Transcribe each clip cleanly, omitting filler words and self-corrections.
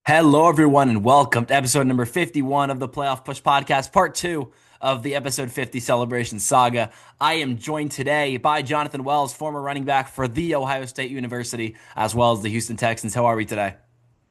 Hello, everyone, and welcome to episode number 51 of the Playoff Push Podcast, part two of the episode 50 celebration saga. I am joined today by Jonathan Wells, former running back for the Ohio State University, as well as the Houston Texans. How are we today?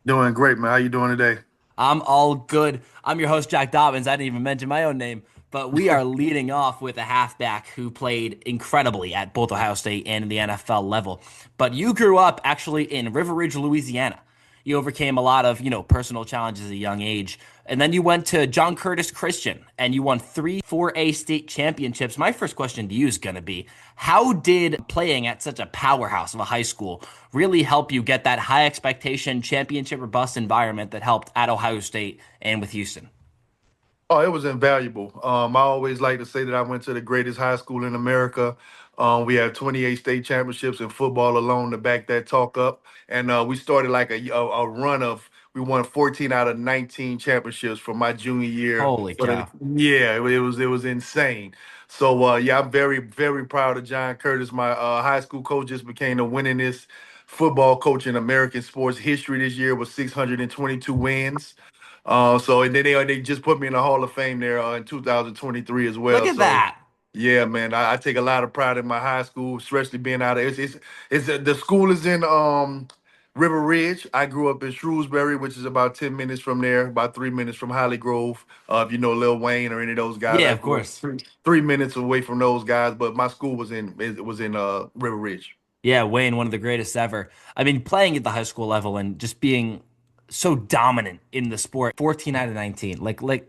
Doing great, man. How you doing today? I'm all good. I'm your host, Jack Dobbins. I didn't even mention my own name, but we are leading off with a halfback who played incredibly at both Ohio State and in the NFL level. But you grew up actually in River Ridge, Louisiana. You overcame a lot of, personal challenges at a young age. And then you went to John Curtis Christian and you won three 4A state championships. My first question to you is going to be, how did playing at such a powerhouse of a high school really help you get that high expectation championship or bust environment that helped at Ohio State and with Houston? Oh, it was invaluable. I always like to say that I went to the greatest high school in America. We have 28 state championships in football alone to back that talk up. And we started like a run of, we won 14 out of 19 championships from my junior year. Holy For the, cow. yeah, it was insane. So yeah, I'm very, very proud of John Curtis. My high school coach just became the winningest football coach in American sports history this year with 622 wins. So and then they just put me in the Hall of Fame there in 2023 as Look well. at So that. yeah, man, I take a lot of pride in my high school, especially being out of it's the school is in River Ridge. I grew up in Shrewsbury, which is about 10 minutes from there, about 3 minutes from Holly Grove. If you know Lil Wayne or any of those guys, Yeah, I of grew up course. three minutes away from those guys, but my school was in River Ridge. Yeah, Wayne, one of the greatest ever. I mean, playing at the high school level and just being so dominant in the sport, 14 out of 19. Like what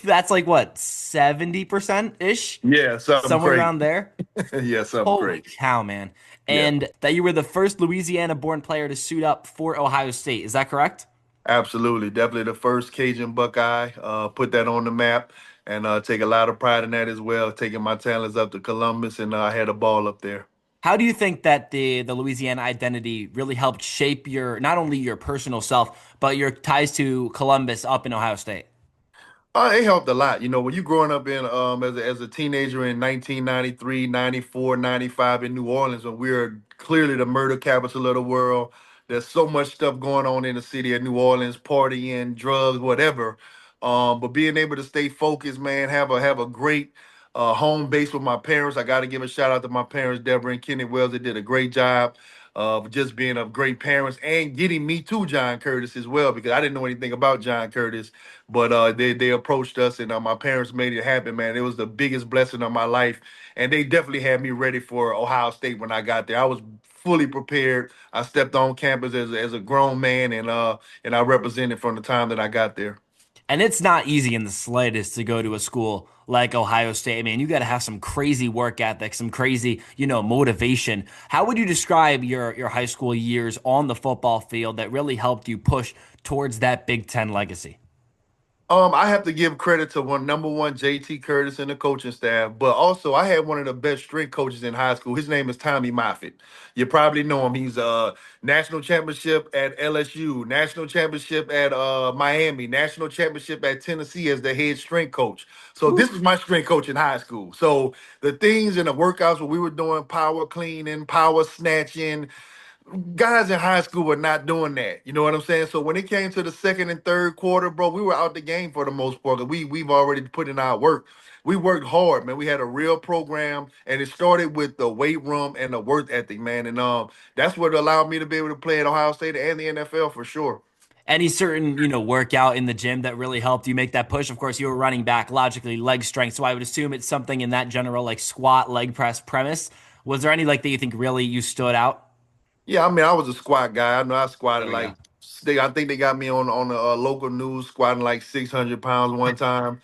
that's like what, 70% ish? Yeah, something Somewhere crazy. around there. Yeah, something Holy crazy. cow, man. Yeah. And that you were the first Louisiana born player to suit up for Ohio State. Is that correct? Absolutely, definitely the first Cajun Buckeye. Put that on the map, and take a lot of pride in that as well. Taking my talents up to Columbus, and I had a ball up there. How do you think that the Louisiana identity really helped shape your not only your personal self, but your ties to Columbus up in Ohio State? It helped a lot. You know, when you growing up in as a teenager in 1993, 94, 95 in New Orleans, when we were clearly the murder capital of the world. There's so much stuff going on in the city of New Orleans, partying, drugs, whatever. But being able to stay focused, man, have a great home base with my parents. I got to give a shout out to my parents, Deborah and Kenny Wells. They did a great job of just being a great parents and getting me to John Curtis as well, because I didn't know anything about John Curtis. But they approached us, and my parents made it happen, man. It was the biggest blessing of my life, and they definitely had me ready for Ohio State when I got there. I was fully prepared. I stepped on campus as a grown man, and I represented from the time that I got there. And it's not easy in the slightest to go to a school like Ohio State. I mean, you got to have some crazy work ethic, some crazy, motivation. How would you describe your high school years on the football field that really helped you push towards that Big Ten legacy? I have to give credit to number one, JT Curtis and the coaching staff, but also I had one of the best strength coaches in high school. His name is Tommy Moffitt. You probably know him. He's a national championship at LSU, national championship at Miami, national championship at Tennessee as the head strength coach. So this Whew. was my strength coach in high school. So the things in the workouts where we were doing power cleaning, power snatching, guys in high school were not doing that. You know what I'm saying? So when it came to the second and third quarter, bro, we were out the game for the most part. 'Cause we've already put in our work. We worked hard, man. We had a real program, and it started with the weight room and the work ethic, man. And that's what allowed me to be able to play at Ohio State and the NFL for sure. Any certain, workout in the gym that really helped you make that push? Of course, you were running back, logically leg strength. So I would assume it's something in that general like squat, leg press premise. Was there any like that you think really you stood out? Yeah, I mean, I was a squat guy. I know I squatted There we go. like I think they got me on the local news squatting like 600 pounds one time.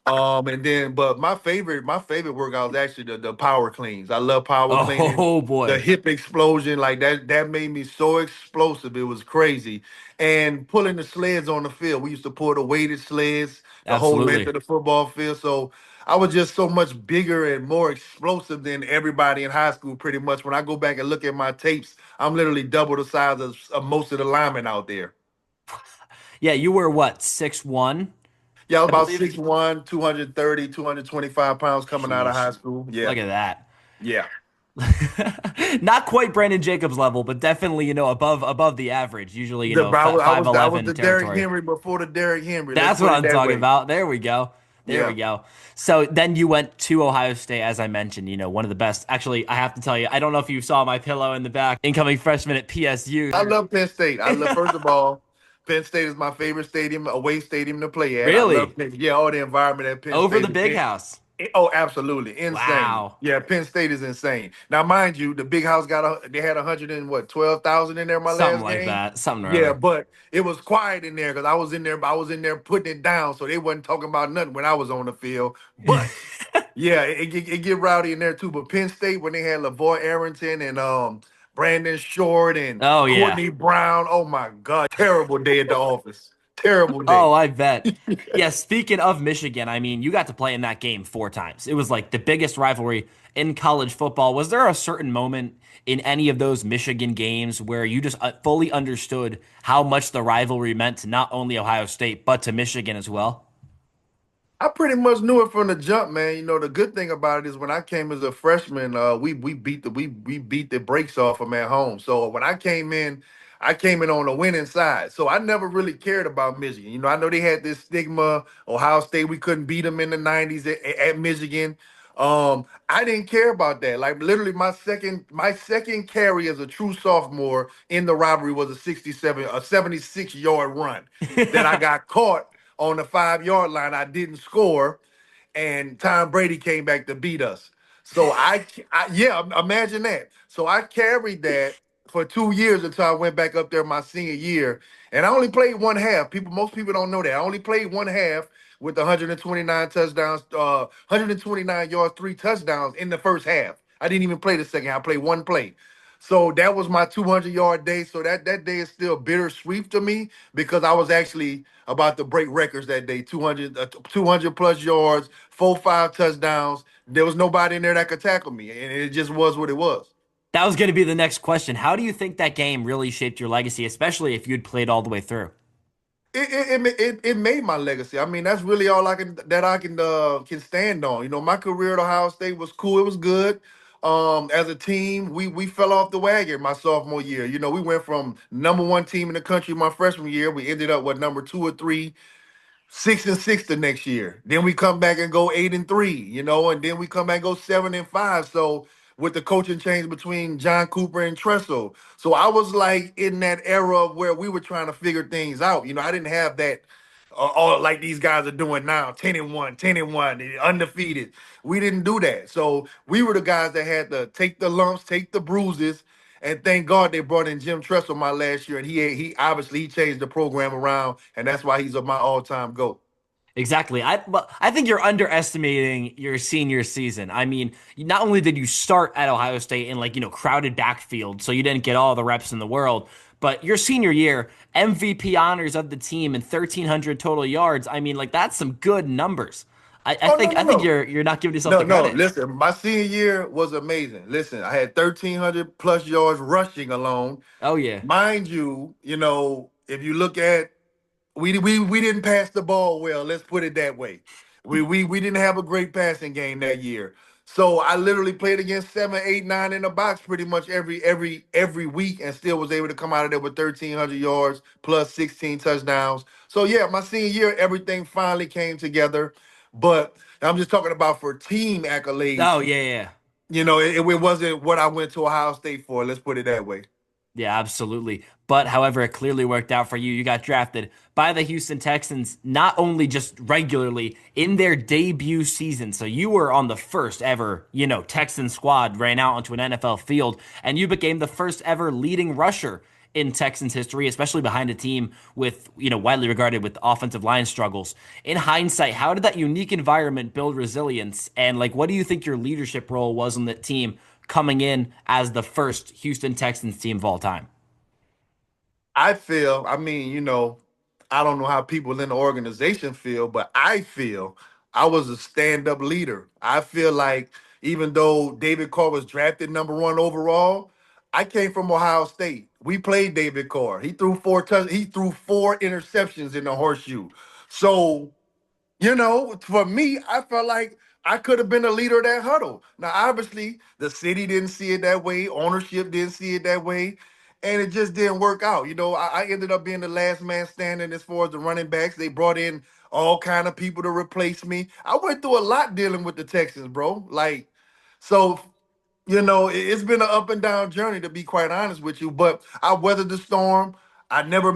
And then, but my favorite workout was actually the power cleans. I love power cleaning, Oh the boy. hip explosion, like that made me so explosive. It was crazy. And pulling the sleds on the field. We used to pull the weighted sleds, the whole length Absolutely. of the football field. So I was just so much bigger and more explosive than everybody in high school, pretty much. When I go back and look at my tapes, I'm literally double the size of most of the linemen out there. Yeah, you were what, 6'1", Yeah, I was I about believe? 6'1", 230, 225 pounds coming out of high Sheesh. school. Yeah. Look at that. Yeah. Not quite Brandon Jacobs level, but definitely, above the average. Usually, I was 5'11" the Derrick territory. Henry before the Derrick Henry. Let's That's what put it I'm that talking way. about. There we go. There we Yeah. go. So then you went to Ohio State, as I mentioned, one of the best. Actually, I have to tell you, I don't know if you saw my pillow in the back. Incoming freshman at I PSU. love Penn State. I love First of all, Penn State is my favorite stadium, away stadium to play at. I love Really? Penn. Yeah, all the environment at Penn Over the State. big house. Oh, absolutely. Insane. Wow. Yeah, Penn State is insane. Now, mind you, the big house they had 100 and what, 12,000 in there my Something last like game? that. Something or Yeah, other. but it was quiet in there because I was in there putting it down, so they wasn't talking about nothing when I was on the field. But yeah, it get rowdy in there too. But Penn State, when they had LaVar Arrington and Brandon Short and Oh, yeah. Courtney Brown, oh my God, terrible day at the office. Terrible Oh, day. I bet. Yeah, speaking of Michigan, I mean, you got to play in that game 4 times. It was like the biggest rivalry in college football. Was there a certain moment in any of those Michigan games where you just fully understood how much the rivalry meant to not only Ohio State, but to Michigan as well? I pretty much knew it from the jump, man. You know, the good thing about it is when I came as a freshman, we beat the brakes off them at home. So when I came in on the winning side. So I never really cared about Michigan. You know, I know they had this stigma, Ohio State, we couldn't beat them in the 90s at Michigan. I didn't care about that. Like literally my second carry as a true sophomore in the robbery was a 76-yard run that I got caught on the 5 yard line. I didn't score, and Tom Brady came back to beat us. So yeah, imagine that. So I carried that for 2 years until I went back up there my senior year, and I only played one half. Most people don't know that I only played one half with 129 touchdowns, 129 yards, 3 touchdowns in the first half. I didn't even play the second half. I played one play. So that was my 200-yard day. So that day is still bittersweet to me because I was actually about to break records that day. 200 plus yards, 4, 5 touchdowns. There was nobody in there that could tackle me, and it just was what it was. That was going to be the next question. How do you think that game really shaped your legacy, especially if you'd played all the way through? It made my legacy. I mean, that's really all I can stand on. You know, my career at Ohio State was cool. It was good. As a team, we fell off the wagon my sophomore year. You know, we went from #1 team in the country my freshman year. We ended up with #2 or 3, 6-6 the next year. Then we come back and go 8-3, you know, and then we come back and go 7-5. So with the coaching change between John Cooper and Tressel. So I was like in that era where we were trying to figure things out. You know, I didn't have that all like these guys are doing now, 10-1, 10-1, undefeated. We didn't do that. So we were the guys that had to take the lumps, take the bruises, and thank God they brought in Jim Tressel my last year, and he obviously he changed the program around, and that's why he's my all-time GOAT. Exactly. I think you're underestimating your senior season. I mean, not only did you start at Ohio State in like, crowded backfield, so you didn't get all the reps in the world, but your senior year, MVP honors of the team and 1,300 total yards. I mean, like that's some good numbers. I Oh no think no I think no you're not giving yourself no the no! credit. Listen, my senior year was amazing. Listen, I had 1,300 plus yards rushing alone. Oh yeah. Mind you, you know if you look at we didn't pass the ball well. Let's put it that way. We didn't have a great passing game that year. So I literally played against 7, 8, 9 in the box pretty much every week, and still was able to come out of there with 1,300 yards plus 16 touchdowns. So yeah, my senior year, everything finally came together. But I'm just talking about for team Oh accolades. yeah, yeah. It wasn't what I went to Ohio State for. Let's put it that way. Yeah, absolutely. But however, it clearly worked out for you. You got drafted by the Houston Texans, not only just regularly in their debut season. So you were on the first ever, Texan squad ran out onto an NFL field, and you became the first ever leading rusher in Texans history, especially behind a team with, widely regarded with offensive line struggles. In hindsight, how did that unique environment build resilience? And like, what do you think your leadership role was on that team coming in as the first Houston Texans team of all time? I mean, I don't know how people in the organization feel, but I feel I was a stand-up leader. I feel like even though David Carr was drafted #1 overall, I came from Ohio State. We played David Carr. He threw 4 interceptions in the horseshoe. So for me, I felt like I could have been the leader of that huddle. Now, obviously, the city didn't see it that way, ownership didn't see it that way, and it just didn't work out. I ended up being the last man standing as far as the running backs. They brought in all kind of people to replace me. I went through a lot dealing with the Texans, bro. So it's been an up and down journey, to be quite honest with you. But I weathered the storm. I never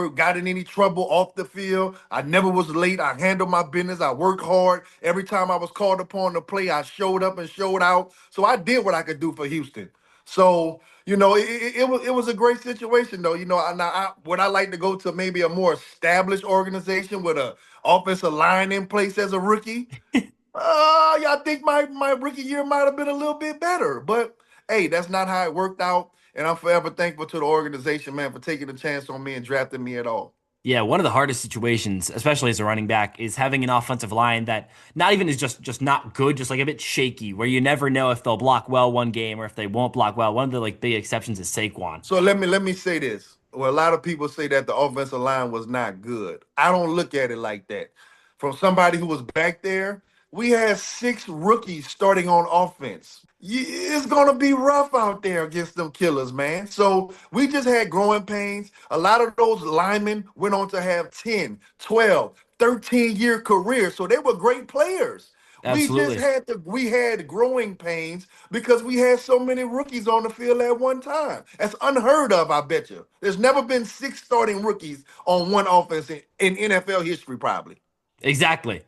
got in any trouble off the field. I never was late. I handled my business. I worked hard. Every time I was called upon to play, I showed up and showed out. So I did what I could do for Houston. So, it was a great situation though. Would I like to go to maybe a more established organization with a offensive line in place as a rookie? Yeah, I think my rookie year might have been a little bit better, but hey, that's not how it worked out. And I'm forever thankful to the organization, man, for taking a chance on me and drafting me at all. Yeah, one of the hardest situations, especially as a running back, is having an offensive line that not even is just not good, just like a bit shaky, where you never know if they'll block well one game or if they won't block well. One of the like big exceptions is Saquon. So let me say this. Well, a lot of people say that the offensive line was not good. I don't look at it like that. From somebody who was back there, we had six rookies starting on offense. It's gonna be rough out there against them killers, man. So we just had growing pains. A lot of those linemen went on to have 10, 12, 13-year careers. So they were great players. Absolutely. We had growing pains because we had so many rookies on the field at one time. That's unheard of, I bet you. There's never been six starting rookies on one offense in NFL history, probably. Exactly.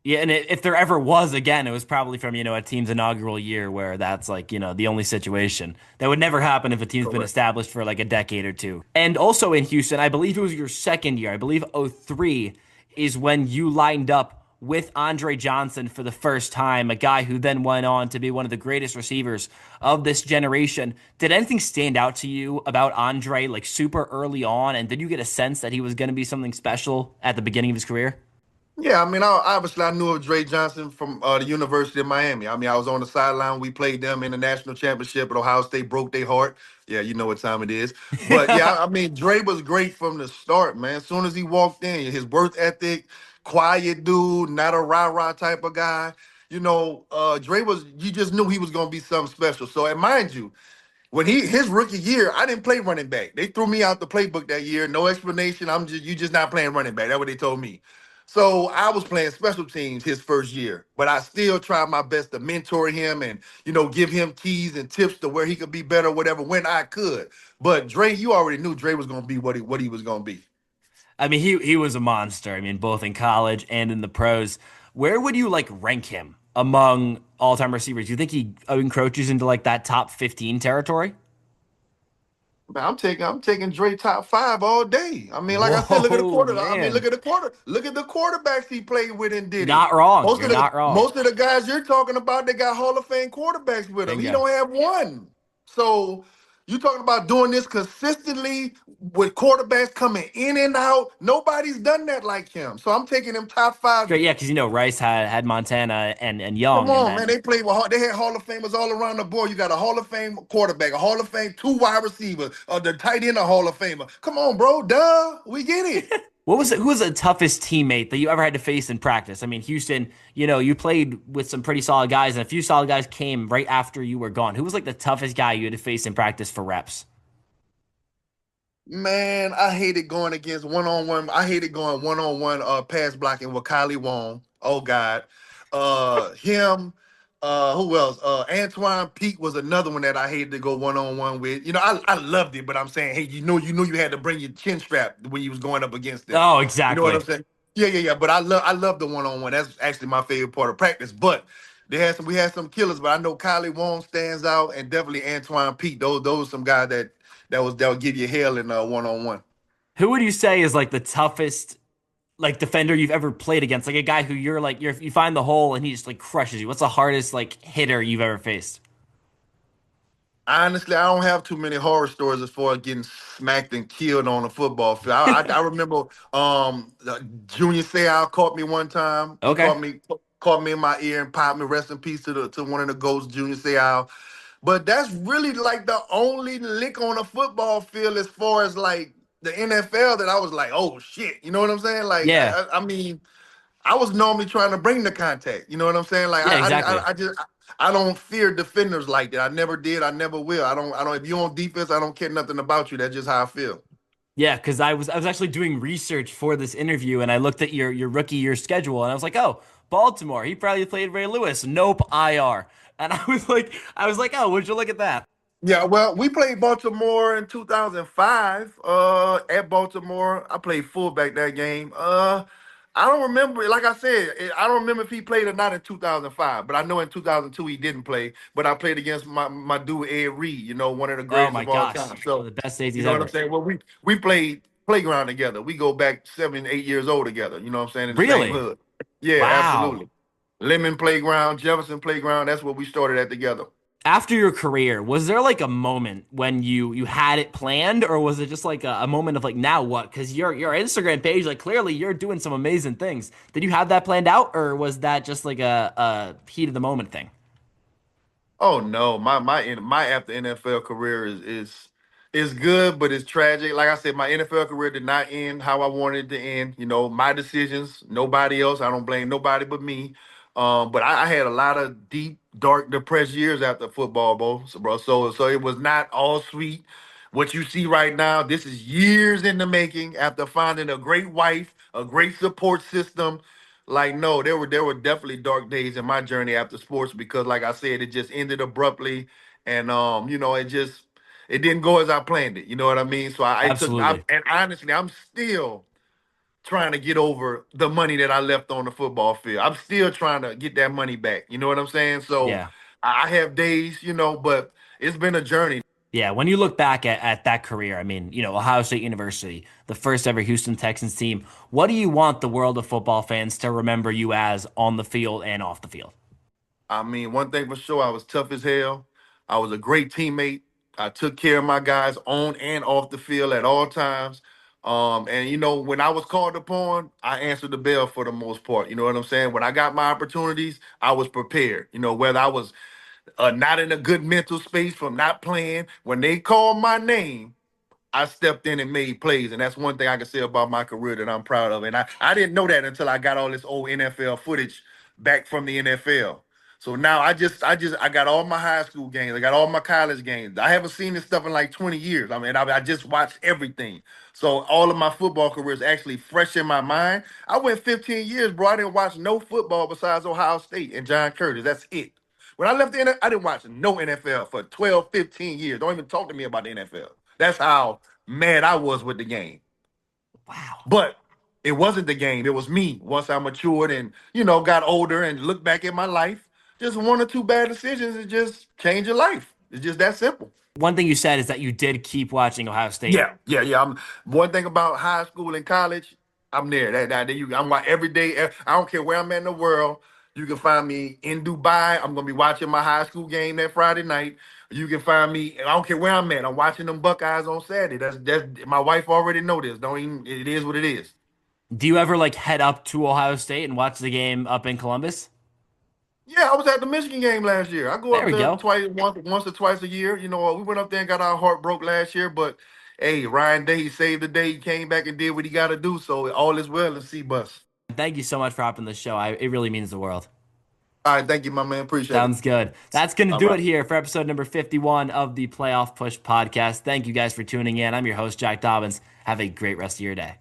Yeah, and if there ever was again, it was probably from, a team's inaugural year where that's like, the only situation. That would never happen if a team's been Correct. established for like a decade or two. And also in Houston, I believe it was your second year. I believe '03 is when you lined up with Andre Johnson for the first time, a guy who then went on to be one of the greatest receivers of this generation. Did anything stand out to you about Andre like super early on? And did you get a sense that he was going to be something special at the beginning of his career? Yeah, I mean, obviously, I knew of Dre Johnson from the University of Miami. I mean, I was on the sideline. We played them in the national championship at Ohio State, broke their heart. Yeah, you know what time it is. But yeah, I mean, Dre was great from the start, man. As soon as he walked in, his work ethic, quiet dude, not a rah-rah type of guy. Dre you just knew he was going to be something special. So, and mind you, when his rookie year, I didn't play running back. They threw me out the playbook that year. No explanation. You just not playing running back. That's what they told me. So I was playing special teams his first year, but I still tried my best to mentor him and give him keys and tips to where he could be better, whatever, when I could. But Dre, you already knew Dre was gonna be what he was gonna be. I mean, he was a monster. I mean, both in college and in the pros. Where would you like rank him among all-time receivers? Do you think he encroaches into like that top 15 territory? Man, I'm taking Dre top five all day. I mean, like I said, look at the Whoa, quarter. I mean, man. look at the quarterbacks he played with and did it. Not wrong. Most You're of the not wrong. most of the guys you're talking about, they got Hall of Fame quarterbacks with him. He Bingo. don't have one. So you talking about doing this consistently with quarterbacks coming in and out. Nobody's done that like him. So I'm taking him top five. Great, yeah, because Rice had Montana and Come Young, and on, man. then They played with they had Hall of Famers all around the board. You got a Hall of Fame quarterback, a Hall of Fame two wide receivers, the tight end, a Hall of Famer. Come on, bro. Duh. We get it. what was it? Who was the toughest teammate that you ever had to face in practice? I mean, Houston, you played with some pretty solid guys, and a few solid guys came right after you were gone. Who was like the toughest guy you had to face in practice for reps? Man, I hated going against one on one. I hated going one on one pass blocking with Kylie Wong. Oh God. Him, who else? Antoine Peak was another one that I hated to go one on one with. I loved it, but I'm saying, hey, you had to bring your chin strap when you was going up against them. Oh, You know what I'm exactly. saying? Yeah, yeah, yeah. But I love the one on one. That's actually my favorite part of practice. But we had some killers, but I know Kylie Wong stands out, and definitely Antoine Peak. Those some guys that will give you hell in one on one. Who would you say is like the toughest like defender you've ever played against? Like a guy who you find the hole and he just like crushes you. What's the hardest like hitter you've ever faced? Honestly, I don't have too many horror stories as far as getting smacked and killed on a football field. I remember Junior Seau caught me one time. He Okay. caught me in my ear and popped me. Rest in peace to one of the ghosts, Junior Seau. But that's really like the only lick on a football field as far as like the NFL that I was like, oh shit. You know what I'm saying? Like Yeah. I mean, I was normally trying to bring the contact. You know what I'm saying? Like Yeah, exactly. I don't fear defenders like that. I never did. I never will. I don't. If you're on defense, I don't care nothing about you. That's just how I feel. Yeah, because I was actually doing research for this interview, and I looked at your rookie year schedule, and I was like, oh, Baltimore, he probably played Ray Lewis. Nope, IR. And I was like, oh, would you look at that? Yeah, well, we played Baltimore in 2005. At Baltimore, I played fullback that game. I don't remember. Like I said, I don't remember if he played or not in 2005. But I know in 2002 he didn't play. But I played against my dude Ed Reed. You know, one of the Oh greatest my of all gosh, time. one So, of the best you safeties know what I'm ever. saying? Well, we played playground together. We go back 7, 8 years old together. You know what I'm saying? In the same Really? hood. Yeah, Wow. absolutely. Lemon Playground, Jefferson Playground. That's what we started at together. After your career, was there like a moment when you had it planned, or was it just like a moment of like now what? Because your Instagram page, like clearly you're doing some amazing things. Did you have that planned out, or was that just like a heat of the moment thing? Oh no, my after NFL career is good, but it's tragic. Like I said, my NFL career did not end how I wanted it to end. You know, my decisions, nobody else. I don't blame nobody but me. But I had a lot of deep, dark, depressed years after football, bro. So it was not all sweet. What you see right now, this is years in the making. After finding a great wife, a great support system, like no, there were definitely dark days in my journey after sports because, like I said, it just ended abruptly, and it didn't go as I planned it. You know what I mean? So Absolutely. and honestly, I'm still trying to get over the money that I left on the football field. I'm still trying to get that money back. You know what I'm saying? So Yeah. I have days, but it's been a journey. Yeah, when you look back at that career, I mean, Ohio State University, the first ever Houston Texans team, what do you want the world of football fans to remember you as on the field and off the field? I mean, one thing for sure, I was tough as hell. I was a great teammate. I took care of my guys on and off the field at all times. And when I was called upon, I answered the bell for the most part. You know what I'm saying? When I got my opportunities, I was prepared. Whether I was not in a good mental space from not playing, when they called my name, I stepped in and made plays, and that's one thing I can say about my career that I'm proud of. And I didn't know that until I got all this old NFL footage back from the NFL. So now I got all my high school games, I got all my college games. I haven't seen this stuff in like 20 years. I mean, I just watched everything. So all of my football career is actually fresh in my mind. I went 15 years, bro. I didn't watch no football besides Ohio State and John Curtis. That's it. When I left the NFL, I didn't watch no NFL for 12, 15 years. Don't even talk to me about the NFL. That's how mad I was with the game. Wow. But it wasn't the game. It was me. Once I matured and, got older and looked back at my life, just one or two bad decisions and just change your life. It's just that simple. One thing you said is that you did keep watching Ohio State. Yeah. I'm one thing about high school and college. I'm there. I'm like every day. I don't care where I'm at in the world. You can find me in Dubai. I'm gonna be watching my high school game that Friday night. You can find me. I don't care where I'm at. I'm watching them Buckeyes on Saturday. That's my wife already know this. Don't even. It is what it is. Do you ever like head up to Ohio State and watch the game up in Columbus? Yeah, I was at the Michigan game last year. I go There up we there once once or twice a year. We went up there and got our heart broke last year, but hey, Ryan Day, he saved the day. He came back and did what he got to do. So all is well in C-Bus. Thank you so much for hopping the show. It really means the world. All right, thank you, my man. Appreciate it. Sounds good. That's going to All do it right. here for episode number 51 of the Playoff Push podcast. Thank you guys for tuning in. I'm your host, Jack Dobbins. Have a great rest of your day.